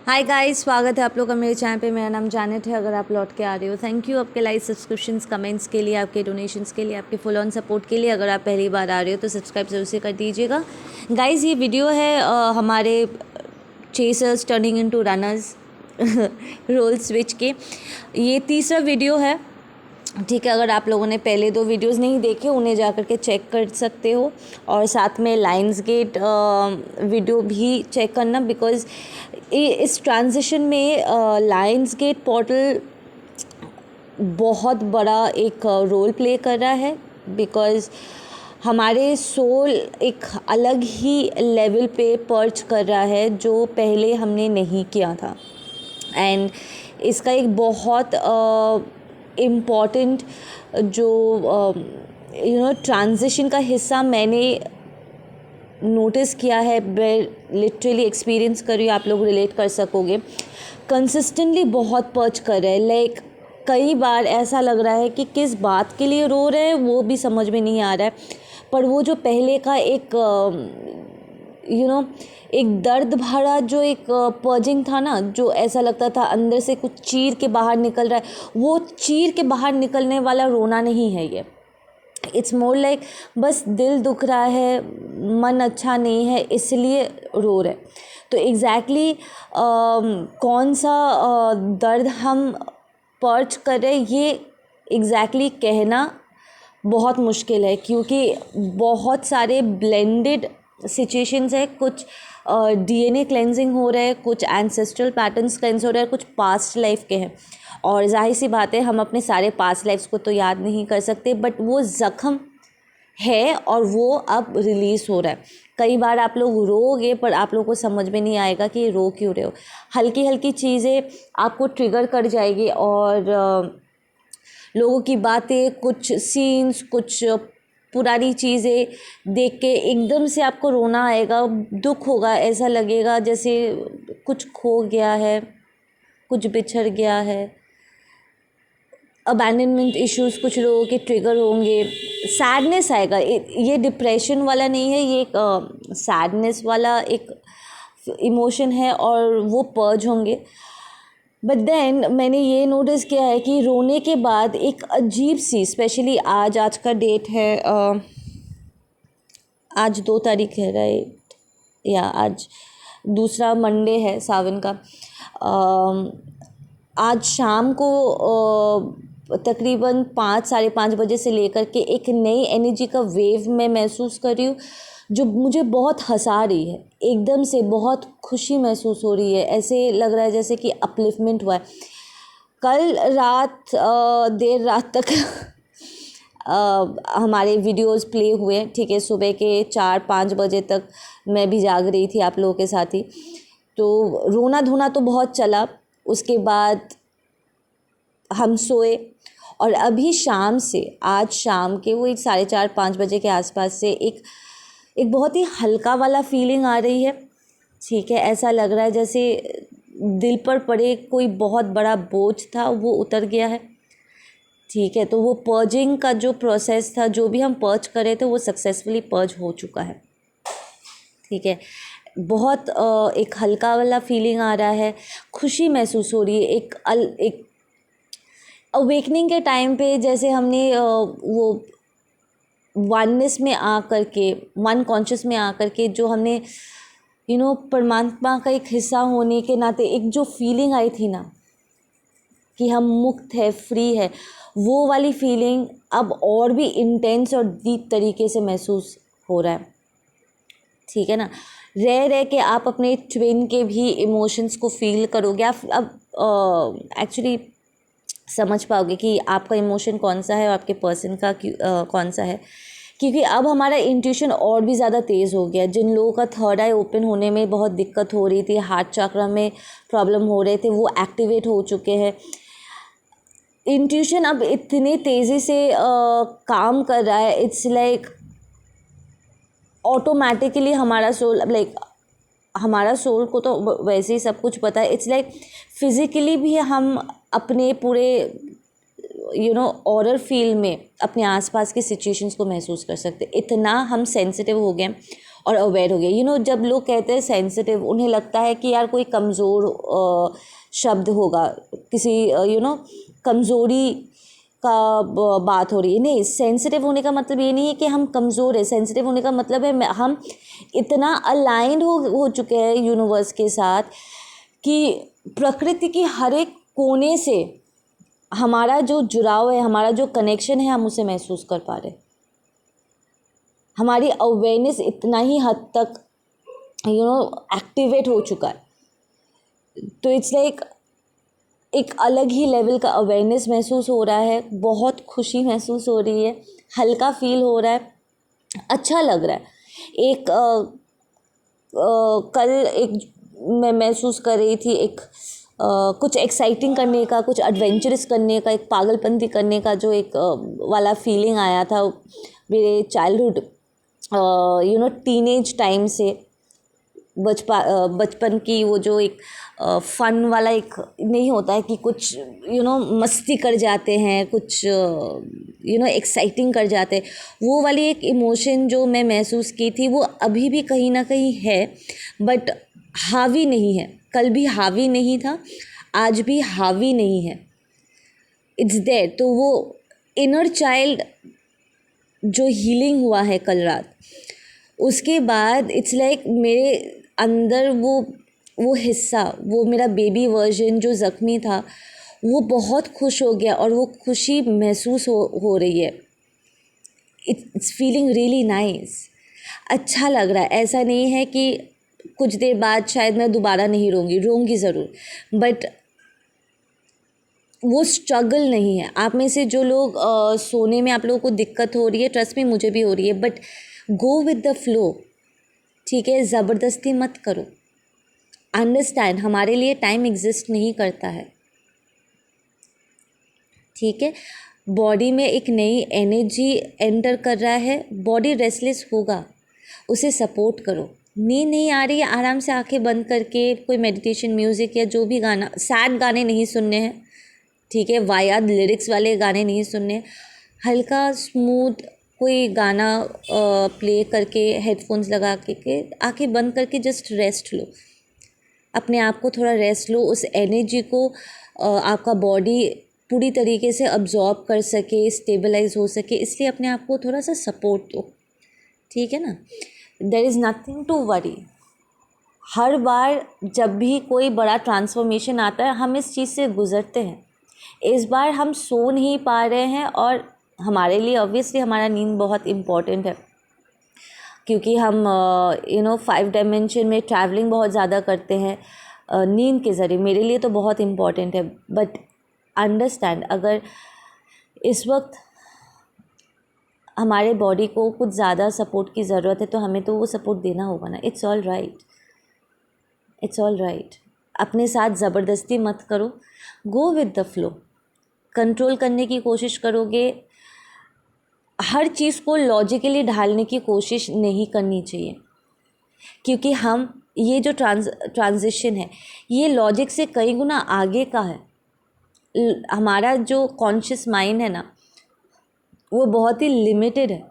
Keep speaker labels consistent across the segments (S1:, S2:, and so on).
S1: Hi guys, स्वागत है आप लोग का मेरे चैनल पे। मेरा नाम जानत है। अगर आप लौट के आ रहे हो, थैंक यू आपके लाइक, सब्सक्रिप्शंस, कमेंट्स के लिए, आपके डोनेशंस के लिए, आपके फुल ऑन सपोर्ट के लिए। अगर आप पहली बार आ रहे हो तो सब्सक्राइब ज़रूर से कर दीजिएगा। गाइस, ये वीडियो है हमारे chasers turning into runners role switch के। ये तीसरा वीडियो है, ठीक है। अगर आप लोगों ने पहले 2 वीडियोस नहीं देखे, उन्हें जा कर के चेक कर सकते हो, और साथ में लायंस गेट वीडियो भी चेक करना, बिकॉज़ इस ट्रांजिशन में लायंस गेट पोर्टल बहुत बड़ा एक रोल प्ले कर रहा है, बिकॉज़ हमारे सोल एक अलग ही लेवल पे पर्च कर रहा है जो पहले हमने नहीं किया था। एंड इसका एक बहुत इम्पॉर्टेंट जो ट्रांजिशन का हिस्सा मैंने नोटिस किया है, मैं लिटरली एक्सपीरियंस कर रही हूँ, आप लोग रिलेट कर सकोगे। कंसिस्टेंटली बहुत पर्च कर रहे हैं, लाइक कई बार ऐसा लग रहा है कि किस बात के लिए रो रहे हैं वो भी समझ में नहीं आ रहा है, पर वो जो पहले का एक एक दर्द भरा जो एक पर्जिंग था ना, जो ऐसा लगता था अंदर से कुछ चीर के बाहर निकल रहा है, वो चीर के बाहर निकलने वाला रोना नहीं है ये। इट्स मोर लाइक बस दिल दुख रहा है, मन अच्छा नहीं है, इसलिए रो रहे। तो एग्जैक्टली कौन सा दर्द हम पर्च कर रहे ये एग्जैक्टली कहना बहुत मुश्किल है, क्योंकि बहुत सारे ब्लेंडेड सिचुएशंस है। कुछ डीएनए क्लेंजिंग हो रहा है, कुछ एंसेस्ट्रल पैटर्न्स क्लेंज हो रहा है, कुछ पास्ट लाइफ के हैं। और जाहिर सी बात है, हम अपने सारे पास्ट लाइफ्स को तो याद नहीं कर सकते, बट वो ज़ख्म है और वो अब रिलीज़ हो रहा है। कई बार आप लोग रोगे पर आप लोगों को समझ में नहीं आएगा कि रो क्यों रहे हो। हल्की हल्की चीज़ें आपको ट्रिगर कर जाएगी, और लोगों की बातें, कुछ सीन्स, कुछ पुरानी चीज़ें देख के एकदम से आपको रोना आएगा, दुख होगा, ऐसा लगेगा जैसे कुछ खो गया है, कुछ बिछड़ गया है। अबैंडनमेंट इश्यूज़ कुछ लोगों के ट्रिगर होंगे, सैडनेस आएगा। ये डिप्रेशन वाला नहीं है, ये एक सैडनेस वाला एक इमोशन है, और वो पर्ज होंगे। बट देन मैंने ये नोटिस किया है कि रोने के बाद एक अजीब सी, स्पेशली आज का डेट है, आज 2 तारीख है, राइट, या आज दूसरा मंडे है सावन का। आज शाम को तकरीबन 5 साढ़े 5 बजे से लेकर के एक नई एनर्जी का वेव मैं महसूस कर रही हूँ, जो मुझे बहुत हंसा रही है। एकदम से बहुत खुशी महसूस हो रही है, ऐसे लग रहा है जैसे कि अपलिफ्टमेंट हुआ है। कल रात देर रात तक हमारे वीडियोस प्ले हुए, ठीक है। सुबह के 4-5 बजे तक मैं भी जाग रही थी आप लोगों के साथ ही। तो रोना धोना तो बहुत चला, उसके बाद हम सोए, और अभी शाम से, आज शाम के वो 4:30-5 बजे के आसपास से एक बहुत ही हल्का वाला फीलिंग आ रही है, ठीक है। ऐसा लग रहा है जैसे दिल पर पड़े कोई बहुत बड़ा बोझ था, वो उतर गया है, ठीक है। तो वो पर्जिंग का जो प्रोसेस था, जो भी हम पर्ज कर रहे थे, वो सक्सेसफुली पर्ज हो चुका है, ठीक है। बहुत एक हल्का वाला फीलिंग आ रहा है, खुशी महसूस हो रही है। एक अवेकनिंग के टाइम पे जैसे हमने वो वननेस में आ कर के, वन कॉन्शियस में आ कर के, जो हमने परमात्मा का एक हिस्सा होने के नाते एक जो फीलिंग आई थी ना कि हम मुक्त है, फ्री है, वो वाली फीलिंग अब और भी इंटेंस और डीप तरीके से महसूस हो रहा है, ठीक है ना। रह के आप अपने ट्विन के भी इमोशंस को फील करोगे, आप अब एक्चुअली समझ पाओगे कि आपका इमोशन कौन सा है और आपके पर्सन का कौन सा है, क्योंकि अब हमारा इंट्यूशन और भी ज़्यादा तेज़ हो गया। जिन लोगों का थर्ड आई ओपन होने में बहुत दिक्कत हो रही थी, हार्ट चक्र में प्रॉब्लम हो रहे थे, वो एक्टिवेट हो चुके हैं। इंट्यूशन अब इतनी तेज़ी से काम कर रहा है, इट्स लाइक ऑटोमेटिकली हमारा सोल, लाइक हमारा सोल को तो वैसे ही सब कुछ पता है, इट्स लाइक फिज़िकली भी हम अपने पूरे ऑरर फील्ड में अपने आसपास की सिचुएशंस को महसूस कर सकते, इतना हम सेंसिटिव हो गए। और अवेयर हो गए। जब लोग कहते हैं सेंसिटिव, उन्हें लगता है कि यार कोई कमज़ोर शब्द होगा, किसी कमज़ोरी का बात हो रही है। नहीं, सेंसिटिव होने का मतलब ये नहीं है कि हम कमज़ोर हैं। सेंसिटिव होने का मतलब है हम इतना अलाइंड हो चुके हैं यूनिवर्स के साथ कि प्रकृति की हर एक कोने से हमारा जो जुड़ाव है, हमारा जो कनेक्शन है, हम उसे महसूस कर पा रहे हैं। हमारी अवेयरनेस इतना ही हद तक एक्टिवेट हो चुका है। तो इट्स लाइक एक अलग ही लेवल का अवेयरनेस महसूस हो रहा है, बहुत खुशी महसूस हो रही है, हल्का फील हो रहा है, अच्छा लग रहा है। कल मैं महसूस कर रही थी कुछ एक्साइटिंग करने का, कुछ एडवेंचरस करने का, एक पागलपंती करने का जो एक वाला फीलिंग आया था मेरे चाइल्डहुड टीनेज टाइम से। बचपन की वो जो एक फ़न वाला एक नहीं होता है कि कुछ मस्ती कर जाते हैं, कुछ एक्साइटिंग कर जाते हैं, वो वाली एक इमोशन जो मैं महसूस की थी वो अभी भी कहीं ना कहीं है, बट हावी नहीं है। कल भी हावी नहीं था, आज भी हावी नहीं है, इट्स देयर। तो वो इनर चाइल्ड जो हीलिंग हुआ है कल रात, उसके बाद इट्स लाइक मेरे अंदर वो हिस्सा, वो मेरा बेबी वर्जन जो ज़ख्मी था, वो बहुत खुश हो गया और वो खुशी महसूस हो रही है। इट्स फीलिंग रियली नाइस, अच्छा लग रहा है। ऐसा नहीं है कि कुछ देर बाद शायद मैं दोबारा नहीं रोऊंगी ज़रूर, बट वो स्ट्रगल नहीं है। आप में से जो लोग सोने में आप लोगों को दिक्कत हो रही है, ट्रस्ट में मुझे भी हो रही है, but go with the flow, ठीक है? ज़बरदस्ती मत करो। अंडरस्टैंड, हमारे लिए टाइम एग्जिस्ट नहीं करता है, ठीक है? बॉडी में एक नई एनर्जी एंटर कर रहा है, बॉडी रेस्टलेस होगा, उसे सपोर्ट करो। नींद नहीं आ रही है, आराम से आंखें बंद करके कोई मेडिटेशन म्यूज़िक या जो भी गाना, सैड गाने नहीं सुनने हैं, ठीक है? वायाद लिरिक्स वाले गाने नहीं सुनने, हल्का स्मूथ कोई गाना प्ले करके, हेडफोन्स लगा के आंखें बंद करके जस्ट रेस्ट लो, अपने आप को थोड़ा रेस्ट लो। उस एनर्जी को आपका बॉडी पूरी तरीके से अब्जॉर्ब कर सके, स्टेबलाइज हो सके, इसलिए अपने आप को थोड़ा सा सपोर्ट दो, ठीक है ना? There is nothing to worry. हर बार जब भी कोई बड़ा ट्रांसफॉर्मेशन आता है, हम इस चीज़ से गुज़रते हैं। इस बार हम सो नहीं पा रहे हैं, और हमारे लिए ऑब्वियसली हमारा नींद बहुत इम्पॉर्टेंट है, क्योंकि हम 5 डायमेंशन में ट्रैवलिंग बहुत ज़्यादा करते हैं नींद के ज़रिए। मेरे लिए तो बहुत इम्पॉर्टेंट है, बट अंडरस्टैंड, अगर इस वक्त हमारे बॉडी को कुछ ज़्यादा सपोर्ट की ज़रूरत है तो हमें तो वो सपोर्ट देना होगा ना। It's all right, it's all right. अपने साथ ज़बरदस्ती मत करो, go with the flow. Control करने की कोशिश करोगे, हर चीज़ को लॉजिकली ढालने की कोशिश नहीं करनी चाहिए, क्योंकि हम ये जो ट्रांजिशन है ये लॉजिक से कई गुना आगे का है। हमारा जो कॉन्शियस माइंड है ना, वो बहुत ही लिमिटेड है,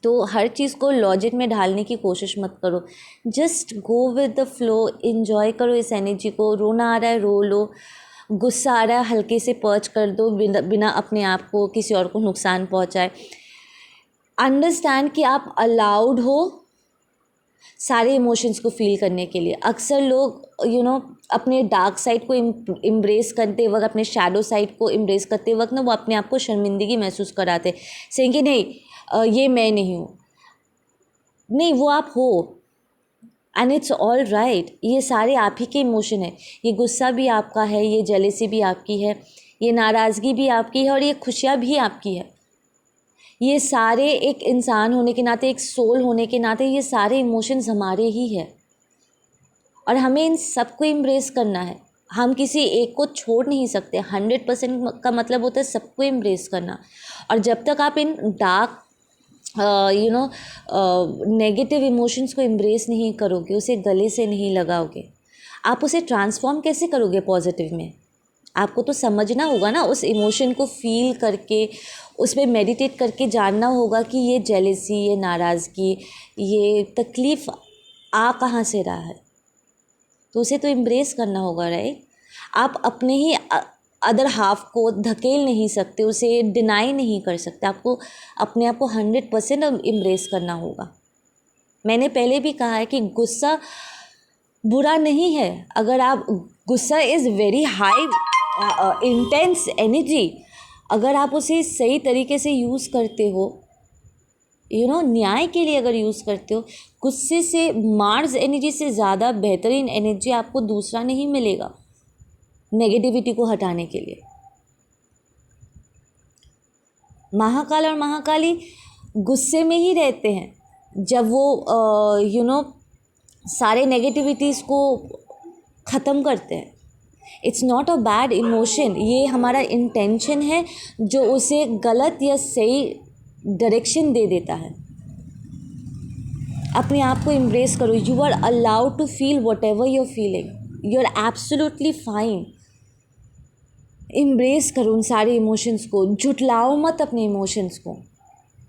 S1: तो हर चीज़ को लॉजिक में ढालने की कोशिश मत करो। Just go with the flow, enjoy करो इस एनर्जी को। रोना आ रहा है रो लो, गुस्सा आ रहा है हल्के से पर्च कर दो, बिना अपने आप को किसी और को नुकसान पहुंचाए। अंडरस्टैंड कि आप अलाउड हो सारे इमोशंस को फील करने के लिए। अक्सर लोग अपने डार्क साइड को इम्ब्रेस करते वक्त, अपने शैडो साइड को इम्ब्रेस करते वक्त ना, वो अपने आप को शर्मिंदगी महसूस कराते, से कि नहीं ये मैं नहीं हूँ। नहीं, वो आप हो, एंड इट्स ऑल राइट। ये सारे आप ही के इमोशन है। ये गुस्सा भी आपका है, ये जेलेसी भी आपकी है, ये नाराज़गी भी आपकी है, और ये खुशियाँ भी आपकी है। ये सारे एक इंसान होने के नाते, एक सोल होने के नाते, ये सारे इमोशंस हमारे ही है, और हमें इन सबको एम्ब्रेस करना है। हम किसी एक को छोड़ नहीं सकते। 100% का मतलब होता है सबको एम्ब्रेस करना। और जब तक आप इन डार्क नेगेटिव इमोशंस को एम्ब्रेस नहीं करोगे, उसे गले से नहीं लगाओगे, आप उसे ट्रांसफॉर्म कैसे करोगे पॉजिटिव में? आपको तो समझना होगा ना, उस इमोशन को फील करके उस पर मेडिटेट करके जानना होगा कि ये जेलेसी, ये नाराज़गी, ये तकलीफ़ आ कहाँ से रहा है। तो उसे तो एम्ब्रेस करना होगा, राइट। आप अपने ही अदर हाफ को धकेल नहीं सकते, उसे डिनाई नहीं कर सकते, आपको अपने आप को 100% एम्ब्रेस करना होगा। मैंने पहले भी कहा है कि गुस्सा बुरा नहीं है। अगर आप गुस्सा is very high intense energy, अगर आप उसे सही तरीके से यूज़ करते हो, न्याय के लिए अगर यूज़ करते हो, गुस्से से, मार्स एनर्जी से ज़्यादा बेहतरीन एनर्जी आपको दूसरा नहीं मिलेगा नेगेटिविटी को हटाने के लिए। महाकाल और महाकाली गुस्से में ही रहते हैं जब वो सारे नेगेटिविटीज़ को ख़त्म करते हैं। It's not a bad emotion, ये हमारा इंटेंशन है जो उसे गलत या सही डायरेक्शन दे देता है। अपने आप को एम्ब्रेस करो। You are allowed to feel whatever you are feeling, you are absolutely fine. Embrace करो उन सारे इमोशंस को, झुटलाओ मत अपने इमोशंस को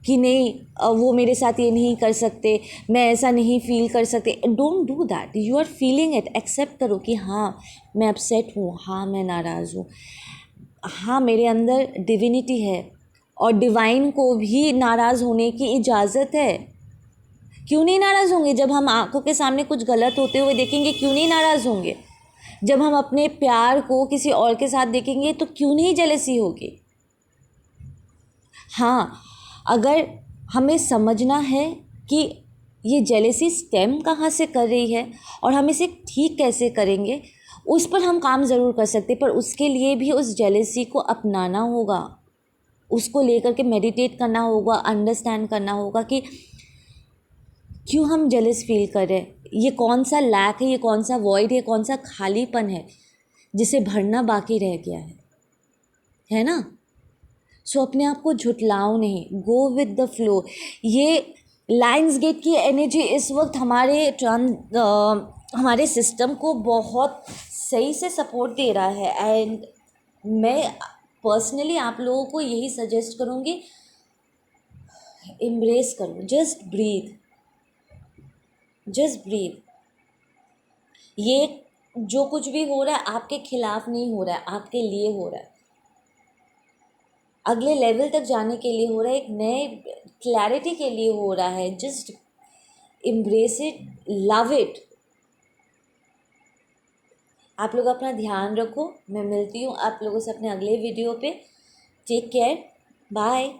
S1: कि नहीं वो मेरे साथ ये नहीं कर सकते, मैं ऐसा नहीं फील कर सकते। Don't do that, you are feeling it. Accept करो कि हाँ मैं अपसेट हूँ, हाँ मैं नाराज़ हूँ, हाँ मेरे अंदर डिविनिटी है और डिवाइन को भी नाराज़ होने की इजाज़त है। क्यों नहीं नाराज़ होंगे? जब हम आंखों के सामने कुछ गलत होते हुए देखेंगे, क्यों नहीं नाराज़ होंगे? जब हम अपने प्यार को किसी और के साथ देखेंगे तो क्यों नहीं जेलसी होगी? हाँ, अगर हमें समझना है कि ये जेलसी स्टेम कहाँ से कर रही है और हम इसे ठीक कैसे करेंगे, उस पर हम काम ज़रूर कर सकते, पर उसके लिए भी उस जेलसी को अपनाना होगा, उसको लेकर के मेडिटेट करना होगा, अंडरस्टैंड करना होगा कि क्यों हम जेलस फील कर रहे हैं, ये कौन सा लैक है, ये कौन सा वॉइड है, कौन सा खालीपन है जिसे भरना बाकी रह गया है ना। सो अपने आप को झुटलाओ नहीं, गो विद द फ्लो। ये लायंस गेट की एनर्जी इस वक्त हमारे सिस्टम को बहुत सही से सपोर्ट दे रहा है। एंड मैं पर्सनली आप लोगों को यही सजेस्ट करूँगी, एम्ब्रेस करो, जस्ट ब्रीथ, जस्ट ब्रीथ। ये जो कुछ भी हो रहा है आपके खिलाफ नहीं हो रहा है, आपके लिए हो रहा है, अगले लेवल तक जाने के लिए हो रहा है, एक नए क्लैरिटी के लिए हो रहा है। Just embrace it, love it. आप लोग अपना ध्यान रखो, मैं मिलती हूँ आप लोगों से अपने अगले वीडियो पे। Take care, bye.